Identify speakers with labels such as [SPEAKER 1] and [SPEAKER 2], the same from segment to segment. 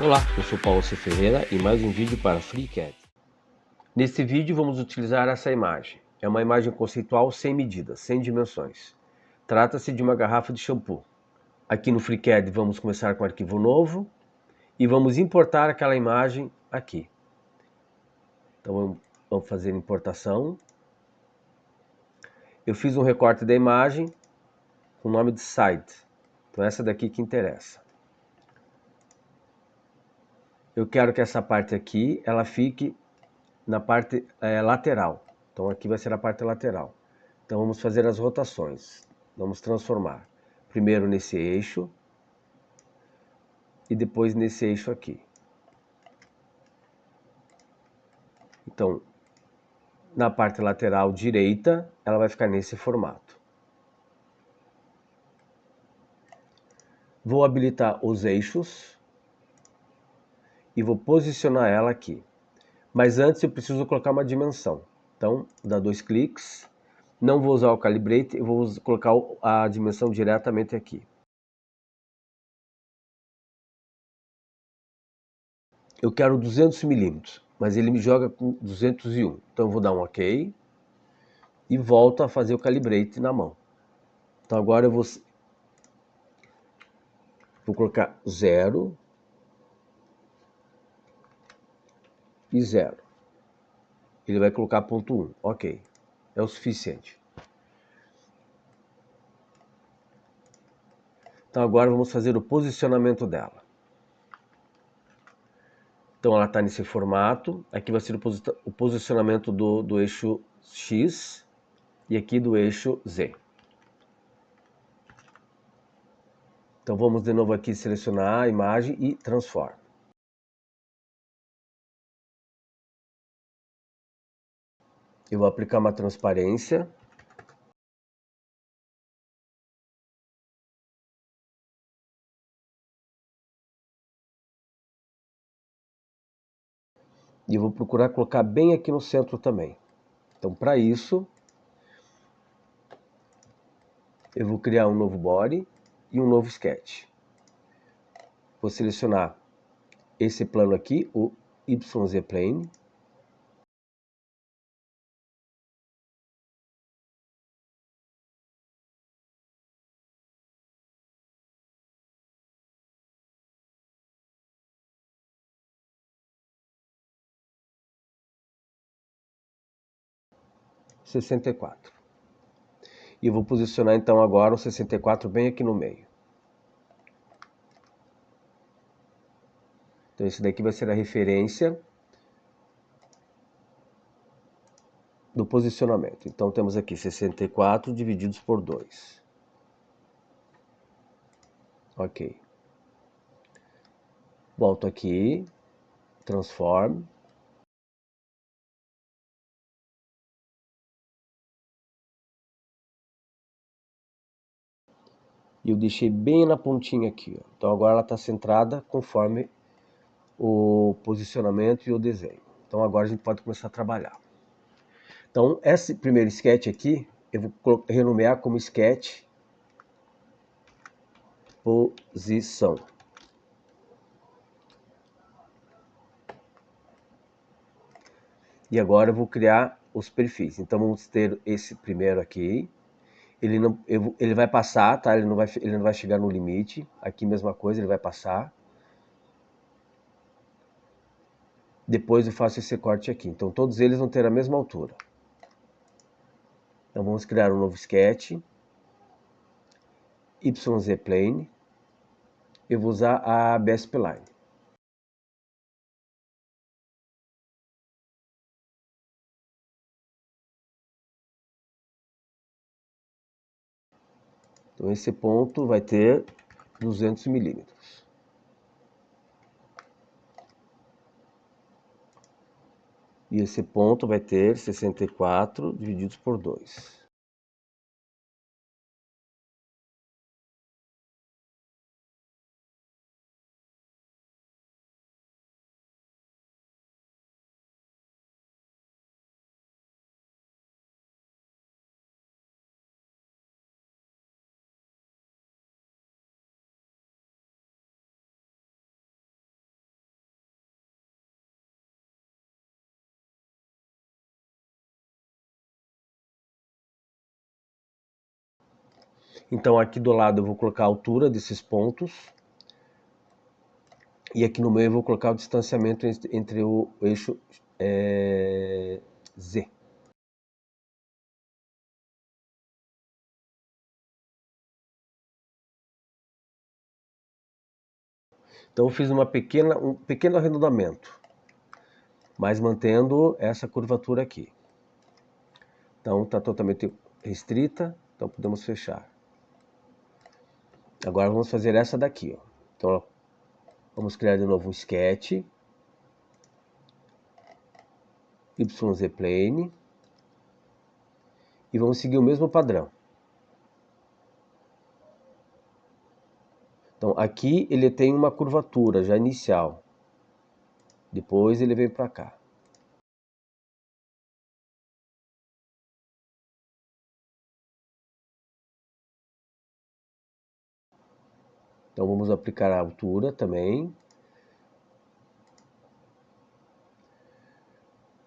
[SPEAKER 1] Olá, eu sou Paulo C. Ferreira e mais um vídeo para FreeCAD. Nesse vídeo vamos utilizar essa imagem. É uma imagem conceitual sem medidas, sem dimensões. Trata-se de uma garrafa de shampoo. Aqui no FreeCAD vamos começar com arquivo novo e vamos importar aquela imagem aqui. Então vamos fazer importação. Eu fiz um recorte da imagem com o nome de Side. Então essa daqui que interessa. Eu quero que essa parte aqui ela fique na parte lateral. Então aqui vai ser a parte lateral. Então vamos fazer as rotações. Vamos transformar. Primeiro nesse eixo e depois nesse eixo aqui. Então, na parte lateral direita, ela vai ficar nesse formato. Vou habilitar os eixos e vou posicionar ela aqui. Mas antes eu preciso colocar uma dimensão. Então, dá 2 cliques. Não vou usar o Calibrate, eu vou colocar a dimensão diretamente aqui. Eu quero 200 milímetros, mas ele me joga com 201. Então eu vou dar um OK e volto a fazer o Calibrate na mão. Então agora eu vou colocar 0 e 0. Ele vai colocar ponto 1. OK. É o suficiente. Então agora vamos fazer o posicionamento dela. Então ela está nesse formato. Aqui vai ser o posicionamento do eixo X e aqui do eixo Z. Então vamos de novo aqui selecionar a imagem e transforma. Eu vou aplicar uma transparência. E eu vou procurar colocar bem aqui no centro também. Então, para isso, eu vou criar um novo body e um novo sketch. Vou selecionar esse plano aqui, o YZ Plane. E 64. E eu vou posicionar então agora o 64 bem aqui no meio. Então esse daqui vai ser a referência do posicionamento. Então temos aqui 64 divididos por 2. Ok. Volto aqui, transform. E eu deixei bem na pontinha aqui. Ó. Então agora ela está centrada conforme o posicionamento e o desenho. Então agora a gente pode começar a trabalhar. Então esse primeiro sketch aqui, eu vou renomear como sketch posição. E agora eu vou criar os perfis. Então vamos ter esse primeiro aqui. Ele vai passar, tá? Ele não vai chegar no limite. Aqui mesma coisa, ele vai passar. Depois eu faço esse corte aqui. Então todos eles vão ter a mesma altura. Então vamos criar um novo sketch. YZ Plane. Eu vou usar a ABS Spline. Então esse ponto vai ter 200 milímetros. E esse ponto vai ter 64 divididos por 2. Então aqui do lado eu vou colocar a altura desses pontos. E aqui no meio eu vou colocar o distanciamento entre o eixo Z. Então eu fiz um pequeno arredondamento, mas mantendo essa curvatura aqui. Então está totalmente restrita, então podemos fechar. Agora vamos fazer essa daqui, ó. Então vamos criar de novo um sketch, YZ Plane, e vamos seguir o mesmo padrão. Então aqui ele tem uma curvatura já inicial, depois ele vem para cá. Então vamos aplicar a altura também.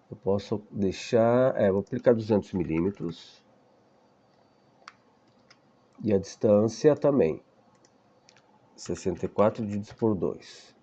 [SPEAKER 1] Eu posso deixar, vou aplicar 200 milímetros. E a distância também, 64 dividido por 2.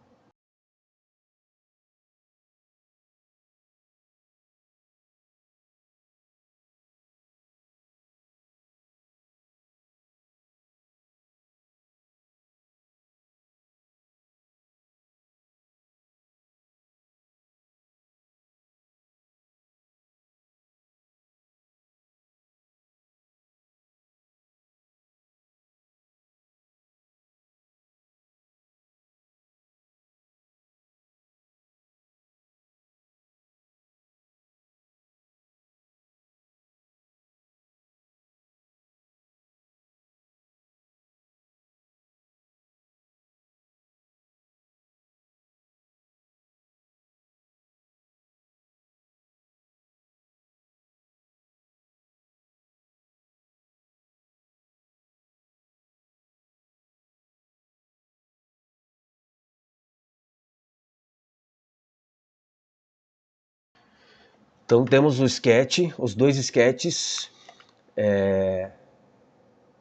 [SPEAKER 1] Então temos o sketch, os dois sketches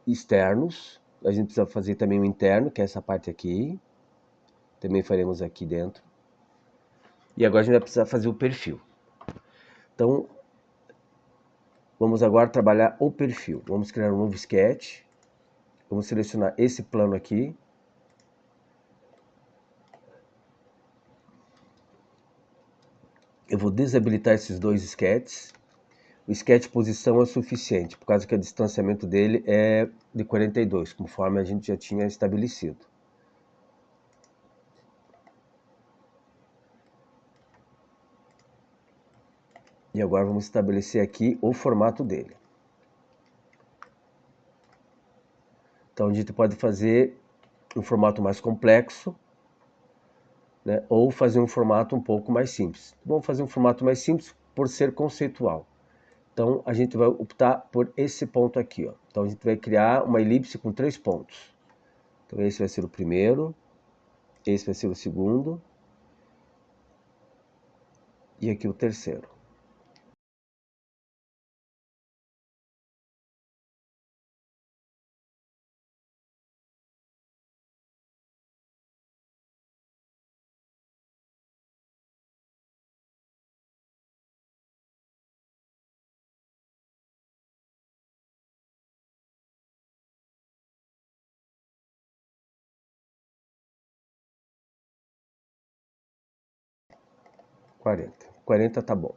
[SPEAKER 1] externos. A gente precisa fazer também o interno, que é essa parte aqui. Também faremos aqui dentro. E agora a gente vai precisar fazer o perfil. Então, vamos agora trabalhar o perfil. Vamos criar um novo sketch. Vamos selecionar esse plano aqui. Eu vou desabilitar esses dois sketches. O sketch posição é suficiente, por causa que o distanciamento dele é de 42, conforme a gente já tinha estabelecido. E agora vamos estabelecer aqui o formato dele. Então a gente pode fazer um formato mais complexo, né, ou fazer um formato um pouco mais simples. Vamos fazer um formato mais simples por ser conceitual. Então a gente vai optar por esse ponto aqui, ó. Então a gente vai criar uma elipse com 3 pontos. Então esse vai ser o primeiro, esse vai ser o segundo e aqui o terceiro. Quarenta tá bom.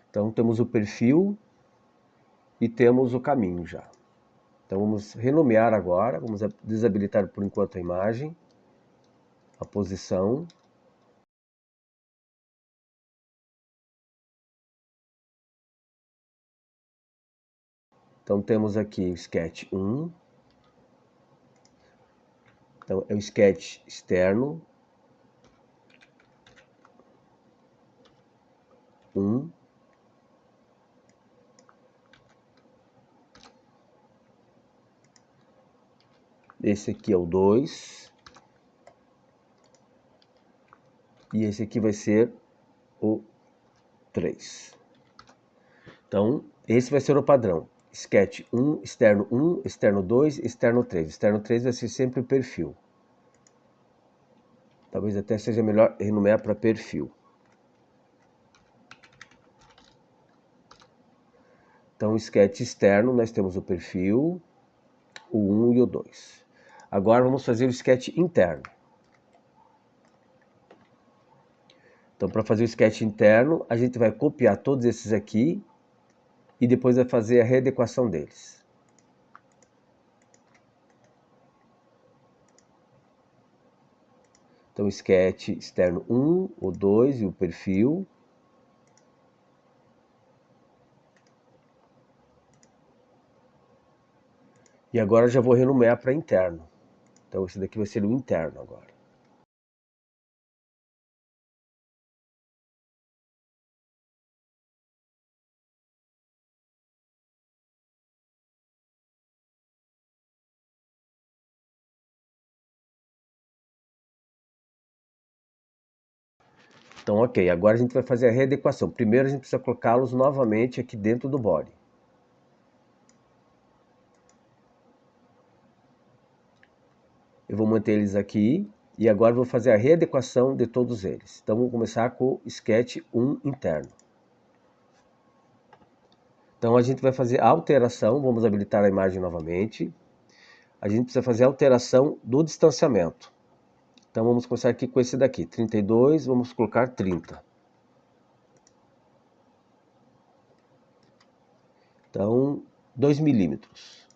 [SPEAKER 1] Então temos o perfil e temos o caminho já. Então vamos renomear agora, vamos desabilitar por enquanto a imagem, a posição. Então temos aqui o sketch 1. Então é o sketch externo 1. Esse aqui é o 2. E esse aqui vai ser o 3. Então, esse vai ser o padrão. sketch 1, externo 2, externo 3. Externo 3 vai ser sempre o perfil. Talvez até seja melhor renomear para perfil. Então, sketch externo, nós temos o perfil, o 1 e o 2. Agora vamos fazer o sketch interno. Então, para fazer o sketch interno, a gente vai copiar todos esses aqui e depois vai fazer a readequação deles. Então, sketch externo 1, o 2 e o perfil. E agora já vou renomear para interno. Então, esse daqui vai ser o interno agora. Então, ok, agora a gente vai fazer a readequação. Primeiro a gente precisa colocá-los novamente aqui dentro do body. Eu vou manter eles aqui e agora vou fazer a readequação de todos eles. Então vamos começar com o sketch 1 interno. Então a gente vai fazer a alteração, vamos habilitar a imagem novamente. A gente precisa fazer a alteração do distanciamento. Então vamos começar aqui com esse daqui, 32, vamos colocar 30. Então, 2 milímetros.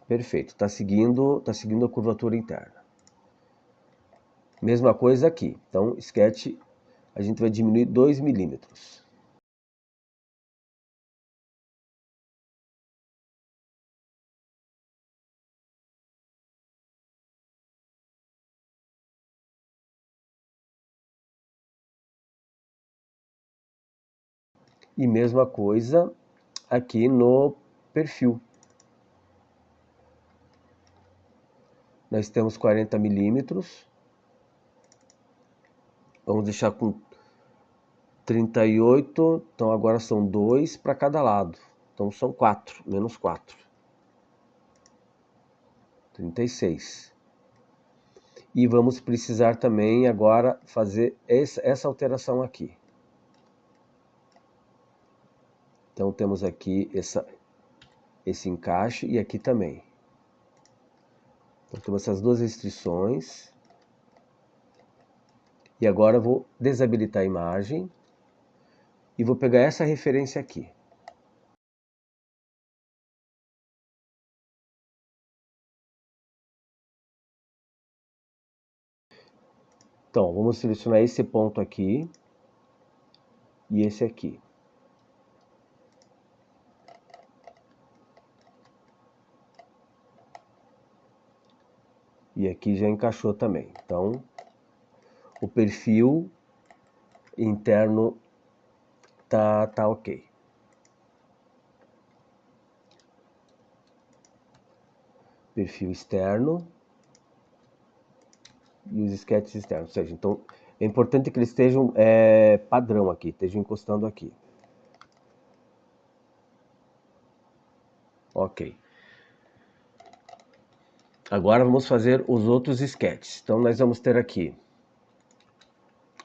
[SPEAKER 1] Perfeito, está seguindo a curvatura interna. Mesma coisa aqui. Então, sketch, a gente vai diminuir 2 milímetros. E mesma coisa aqui no perfil. Nós temos 40 milímetros. Vamos deixar com 38. Então agora são 2 para cada lado. Então são 4, menos 4. 36. E vamos precisar também agora fazer essa alteração aqui. Então temos aqui esse encaixe e aqui também. Então temos essas duas restrições. E agora eu vou desabilitar a imagem e vou pegar essa referência aqui. Então, vamos selecionar esse ponto aqui e esse aqui. E aqui já encaixou também. Então, o perfil interno tá ok. Perfil externo e os sketches externos. Ou seja, então é importante que eles estejam padrão aqui, estejam encostando aqui. Ok. Agora vamos fazer os outros sketches. Então nós vamos ter aqui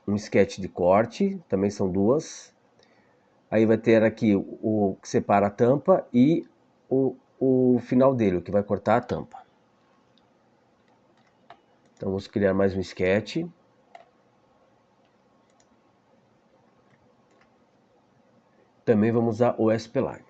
[SPEAKER 1] um sketch de corte, também são duas. Aí vai ter aqui o que separa a tampa e o final dele, o que vai cortar a tampa. Então vamos criar mais um sketch. Também vamos usar o spline.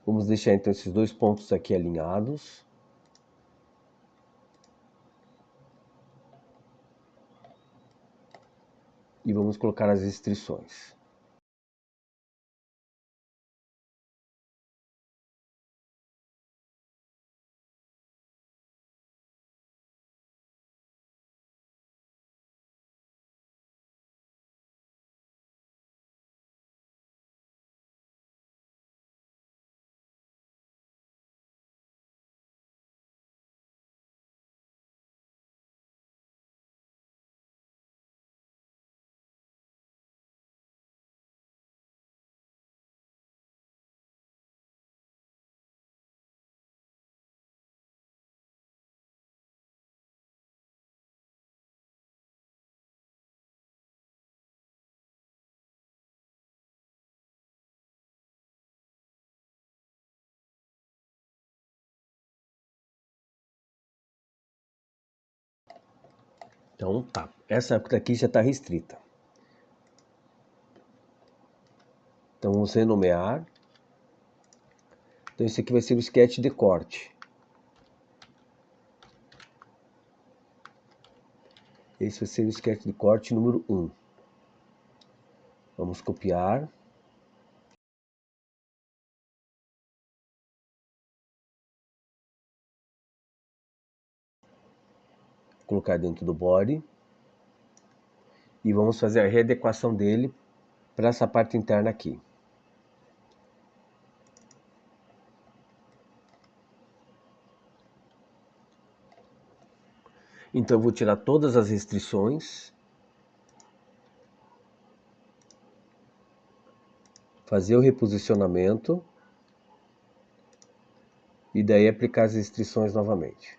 [SPEAKER 1] Vamos deixar então esses dois pontos aqui alinhados. E vamos colocar as restrições. Então tá, essa daqui já está restrita. Então vamos renomear. Então esse aqui vai ser o sketch de corte. Esse vai ser o sketch de corte número 1. Vamos copiar. Colocar dentro do body. E vamos fazer a readequação dele para essa parte interna aqui. Então eu vou tirar todas as restrições. Fazer o reposicionamento. E daí aplicar as restrições novamente.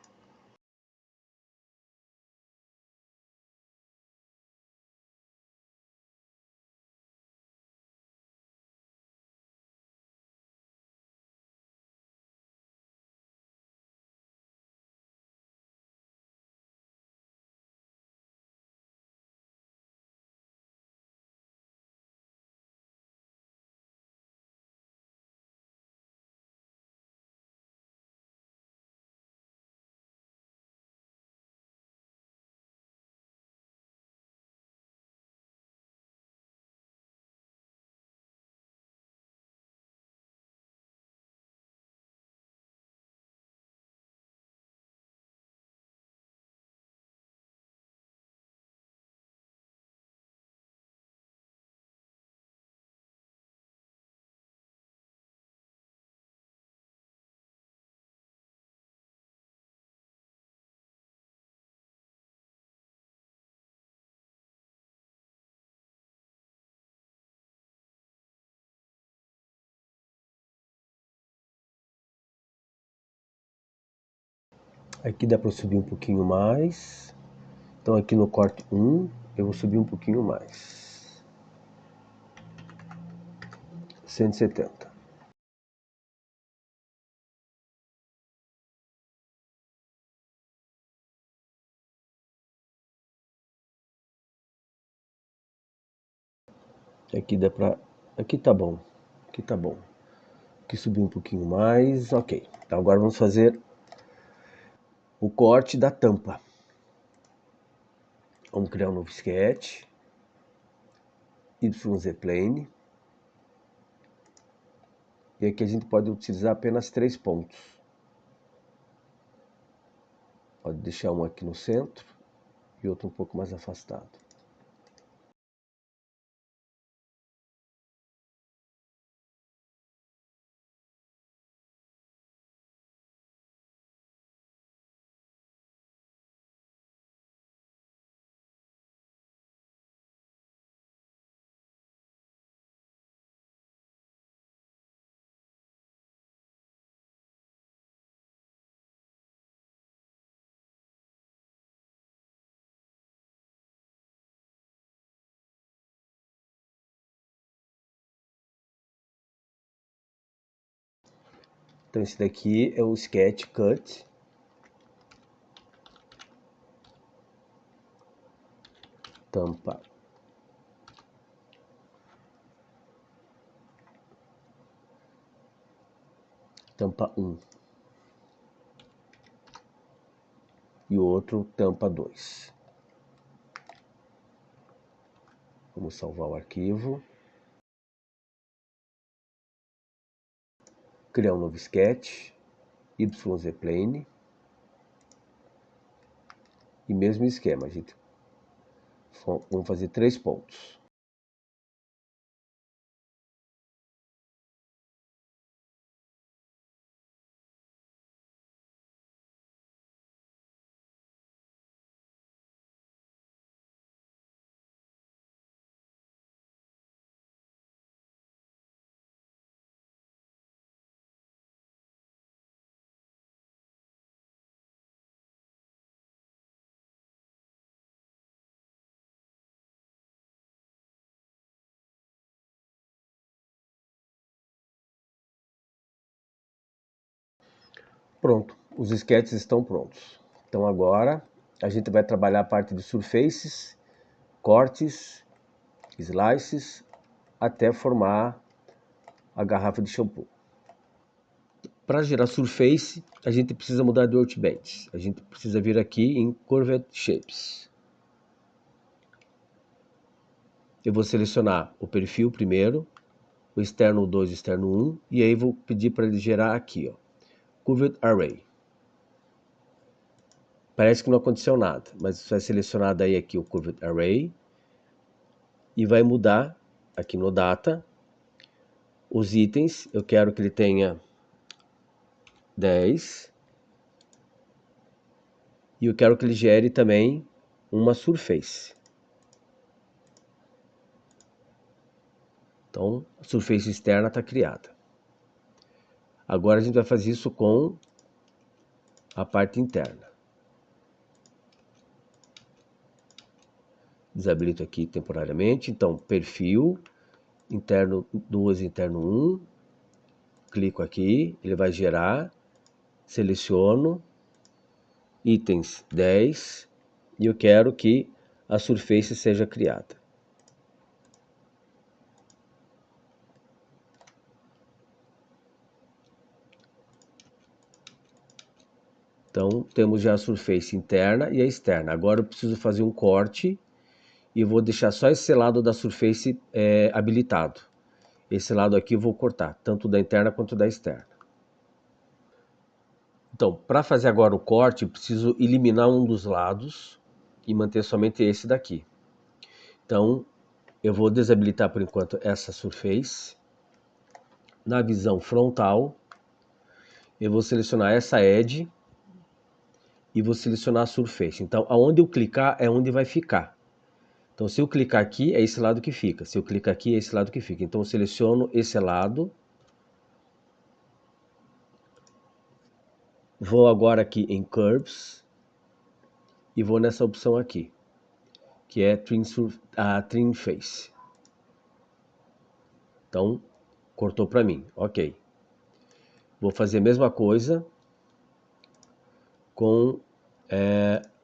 [SPEAKER 1] Aqui dá para subir um pouquinho mais. Então aqui no corte 1, eu vou subir um pouquinho mais. 170. Aqui dá pra... Aqui tá bom. Aqui tá bom. Aqui subir um pouquinho mais. Ok. Então agora vamos fazer o corte da tampa. Vamos criar um novo sketch. YZ-Plane. E aqui a gente pode utilizar apenas 3 pontos. Pode deixar um aqui no centro e outro um pouco mais afastado. Então esse daqui é o sketch cut. Tampa. tampa 1 e o outro tampa 2. Vamos salvar o arquivo. Criar um novo sketch, YZ-Plane. E mesmo esquema, gente. Vamos fazer 3 pontos. Pronto, os sketches estão prontos. Então agora a gente vai trabalhar a parte de surfaces, cortes, slices, até formar a garrafa de shampoo. Para gerar surface, a gente precisa mudar de workbench. A gente precisa vir aqui em Curved Shapes. Eu vou selecionar o perfil primeiro, o externo 2 e o externo 1, e aí vou pedir para ele gerar aqui, ó, Curved Array. Parece que não aconteceu nada, mas vai selecionar daí aqui o Curved Array e vai mudar aqui no Data os itens. Eu quero que ele tenha 10 e eu quero que ele gere também uma surface. Então, a surface externa está criada. Agora a gente vai fazer isso com a parte interna. Desabilito aqui temporariamente. Então, perfil, interno 2, interno 1. Clico aqui, ele vai gerar. Seleciono, itens 10. E eu quero que a surface seja criada. Então, temos já a surface interna e a externa. Agora eu preciso fazer um corte e vou deixar só esse lado da surface habilitado. Esse lado aqui eu vou cortar, tanto da interna quanto da externa. Então, para fazer agora o corte, eu preciso eliminar um dos lados e manter somente esse daqui. Então, eu vou desabilitar por enquanto essa surface. Na visão frontal, eu vou selecionar essa edge e vou selecionar a surface. Então, aonde eu clicar é onde vai ficar. Então, se eu clicar aqui, é esse lado que fica. Se eu clicar aqui, é esse lado que fica. Então, eu seleciono esse lado. Vou agora aqui em Curves. E vou nessa opção aqui, que é Trim Face. Então, cortou para mim. Ok. Vou fazer a mesma coisa com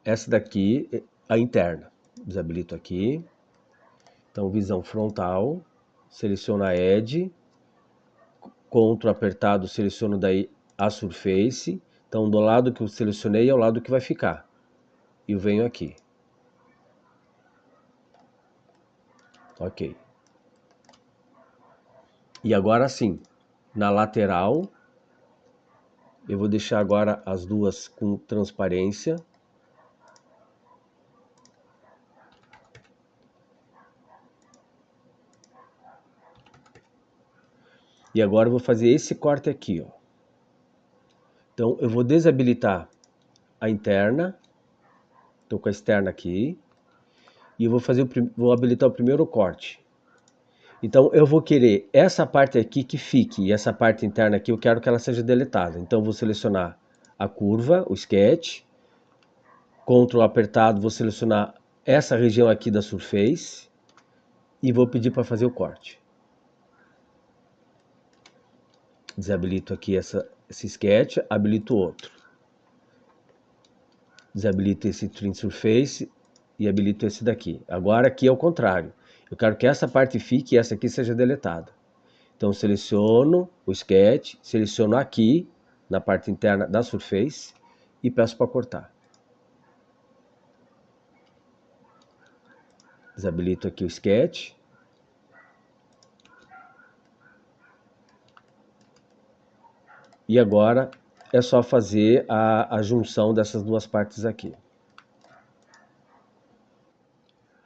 [SPEAKER 1] essa daqui, a interna. Desabilito aqui. Então, visão frontal. Seleciono a Edge. Ctrl apertado, seleciono daí a Surface. Então, do lado que eu selecionei é o lado que vai ficar. E eu venho aqui. Ok. E agora sim, na lateral, eu vou deixar agora as duas com transparência. E agora eu vou fazer esse corte aqui, ó. Então eu vou desabilitar a interna. Estou com a externa aqui. E eu vou habilitar o primeiro corte. Então eu vou querer essa parte aqui que fique. E essa parte interna aqui eu quero que ela seja deletada. Então eu vou selecionar a curva, o sketch. Ctrl apertado, vou selecionar essa região aqui da surface. E vou pedir para fazer o corte. Desabilito aqui esse sketch, habilito outro. Desabilito esse Trim Surface e habilito esse daqui. Agora aqui é o contrário. Eu quero que essa parte fique e essa aqui seja deletada. Então seleciono o sketch, seleciono aqui na parte interna da surface e peço para cortar. Desabilito aqui o sketch. E agora é só fazer a junção dessas duas partes aqui.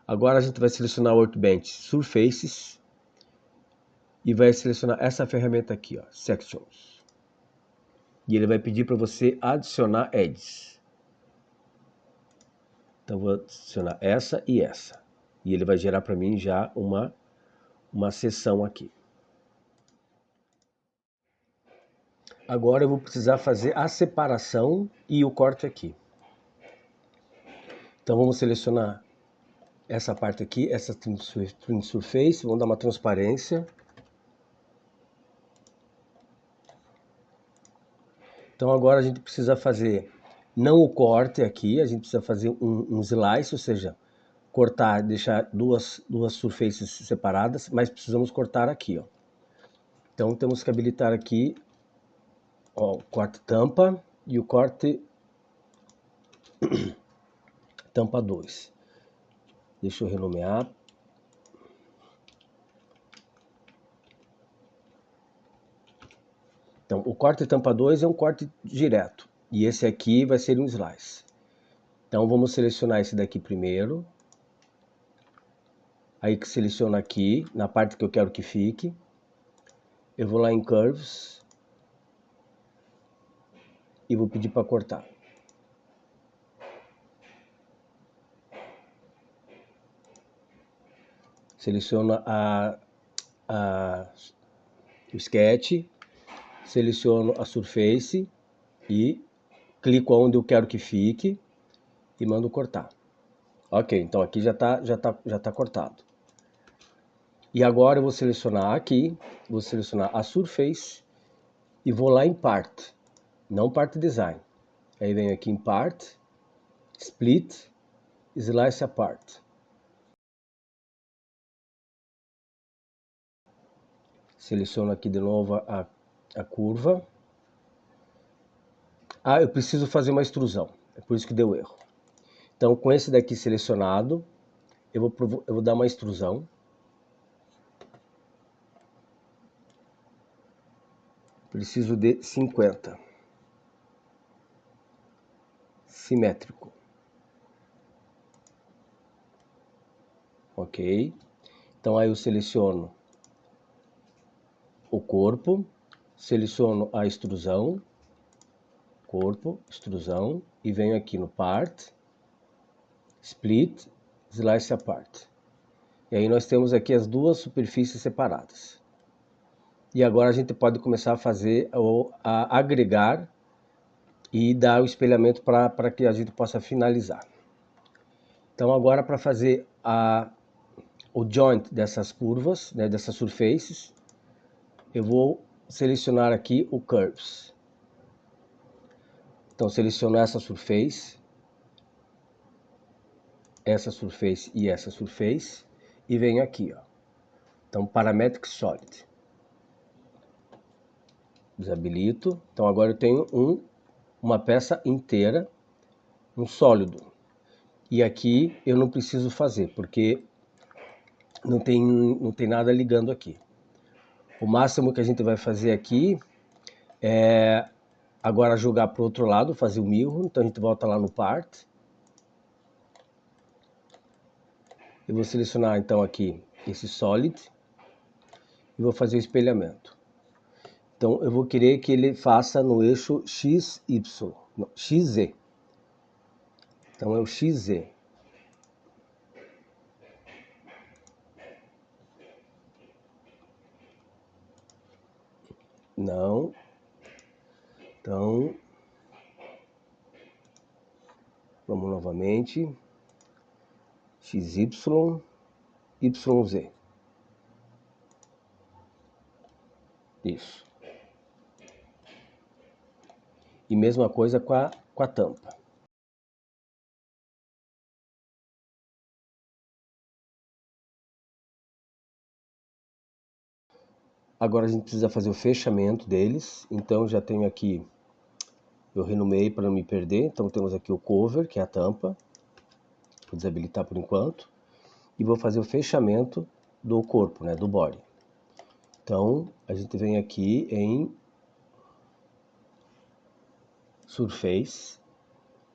[SPEAKER 1] Agora a gente vai selecionar o Workbench Surfaces e vai selecionar essa ferramenta aqui, ó, Sections. E ele vai pedir para você adicionar edges. Então vou adicionar essa e essa. E ele vai gerar para mim já uma seção aqui. Agora eu vou precisar fazer a separação e o corte aqui. Então vamos selecionar essa parte aqui, essa Trim Surface, vamos dar uma transparência. Então agora a gente precisa fazer não o corte aqui, a gente precisa fazer um slice, ou seja, cortar, deixar duas surfaces separadas, mas precisamos cortar aqui, ó. Então temos que habilitar aqui, ó, o corte tampa e o corte tampa 2. Deixa eu renomear. Então o corte tampa 2 é um corte direto e esse aqui vai ser um slice. Então vamos selecionar esse daqui primeiro. Aí que seleciono aqui, na parte que eu quero que fique. Eu vou lá em Curves e vou pedir para cortar. Seleciono o sketch, seleciono a surface e clico onde eu quero que fique e mando cortar. Ok, então aqui já tá cortado. E agora eu vou selecionar aqui, vou selecionar a surface e vou lá em Part, não Part Design. Aí venho aqui em Part, Split, Slice Apart. Seleciono aqui de novo a curva. Ah, eu preciso fazer uma extrusão, é por isso que deu erro. Então com esse daqui selecionado, eu vou dar uma extrusão. Preciso de 50. Simétrico. Ok. Então aí eu seleciono o corpo, seleciono a extrusão, corpo, extrusão, e venho aqui no Part, Split, Slice Apart. E aí nós temos aqui as duas superfícies separadas. E agora a gente pode começar a fazer, ou a agregar e dar o espelhamento para que a gente possa finalizar. Então agora para fazer o joint dessas curvas, né, dessas surfaces, eu vou selecionar aqui o Curves. Então seleciono essa surface e essa surface e venho aqui, ó. Então Parametric Solid. Desabilito. Então agora eu tenho uma peça inteira, um sólido. E aqui eu não preciso fazer, porque não tem nada ligando aqui. O máximo que a gente vai fazer aqui é agora jogar para o outro lado, fazer o mirror. Então a gente volta lá no Part. Eu vou selecionar então aqui esse Solid e vou fazer o espelhamento. Então eu vou querer que ele faça no eixo XY, não, XZ. Então é o XZ. Não. Então vamos novamente. XY, YZ. Isso. E mesma coisa com a tampa. Agora a gente precisa fazer o fechamento deles, então já tenho aqui, eu renomeei para não me perder, então temos aqui o cover, que é a tampa, vou desabilitar por enquanto, e vou fazer o fechamento do corpo, né, do body. Então a gente vem aqui em Surface,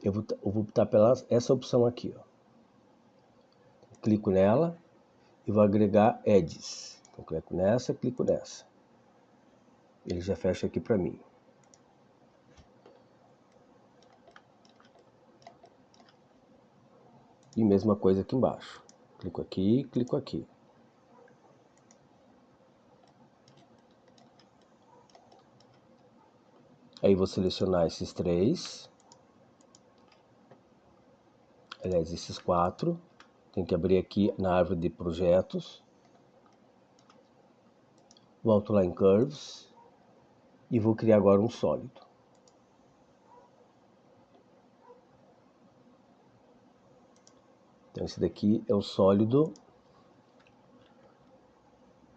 [SPEAKER 1] eu vou optar pela essa opção aqui, ó. Clico nela e vou agregar Edges. Então clico nessa, clico nessa. Ele já fecha aqui para mim. E mesma coisa aqui embaixo. Clico aqui, clico aqui. Aí vou selecionar esses três. Aliás, esses quatro. Tem que abrir aqui na árvore de projetos. Volto lá em Curves. E vou criar agora um sólido. Então esse daqui é o sólido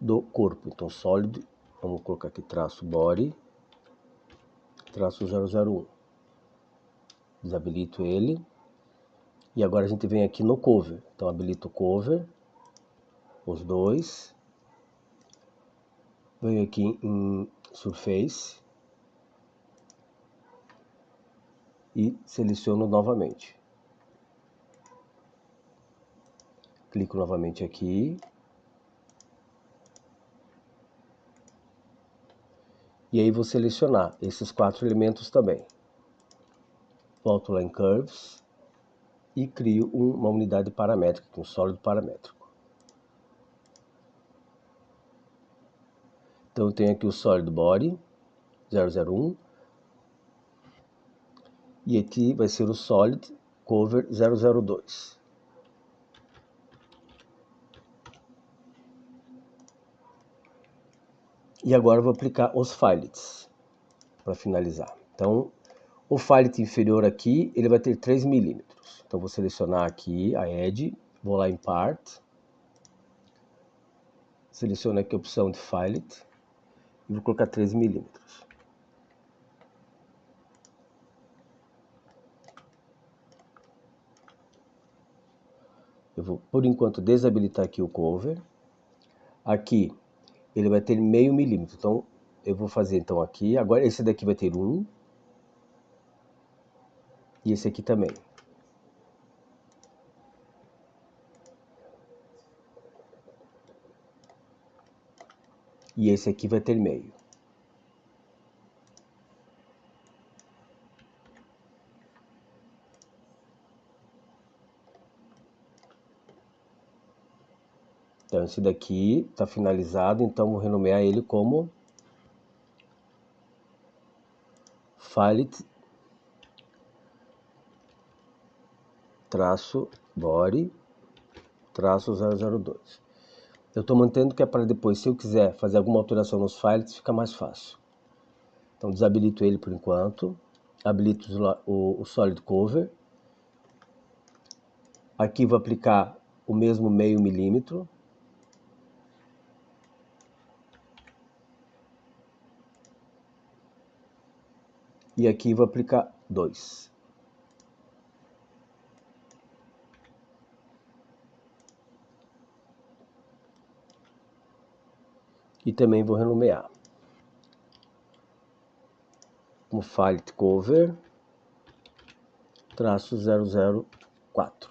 [SPEAKER 1] do corpo. Então sólido, vamos colocar aqui traço body, traço 001. Desabilito ele. E agora a gente vem aqui no cover. Então habilito o cover, os dois. Venho aqui em Surface. E seleciono novamente. Clico novamente aqui. E aí vou selecionar esses quatro elementos também. Volto lá em Curves. E crio uma unidade paramétrica, um sólido paramétrico. Então eu tenho aqui o sólido body 001. E aqui vai ser o solid cover 002. E agora eu vou aplicar os filets para finalizar. Então, o filet inferior aqui, ele vai ter 3 milímetros. Então, vou selecionar aqui a edge, vou lá em Part, seleciono aqui a opção de filet e vou colocar 3 milímetros. Eu vou, por enquanto, desabilitar aqui o cover. Aqui, ele vai ter meio milímetro. Então, eu vou fazer então aqui. Agora, esse daqui vai ter 1. E esse aqui também. E esse aqui vai ter meio. Então esse daqui está finalizado, então vou renomear ele como Filet traço body traço 002. Eu estou mantendo que é para depois, se eu quiser fazer alguma alteração nos filets, fica mais fácil. Então desabilito ele por enquanto, habilito o Solid Cover. Aqui vou aplicar o mesmo meio milímetro. E aqui vou aplicar 2. E também vou renomear como Filet Cover traço 004.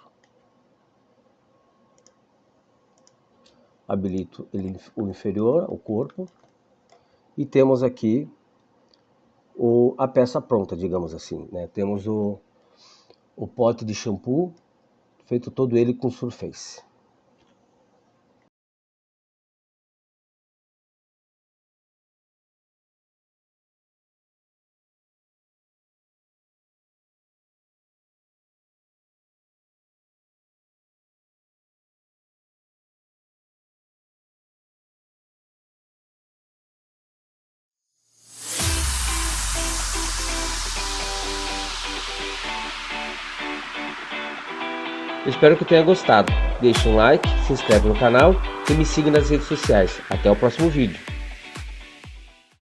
[SPEAKER 1] Habilito o inferior, o corpo. E temos aqui a peça pronta, digamos assim, né? Temos o pote de shampoo, feito todo ele com Surface. Espero que tenha gostado. Deixe um like, se inscreve no canal e me siga nas redes sociais. Até o próximo vídeo.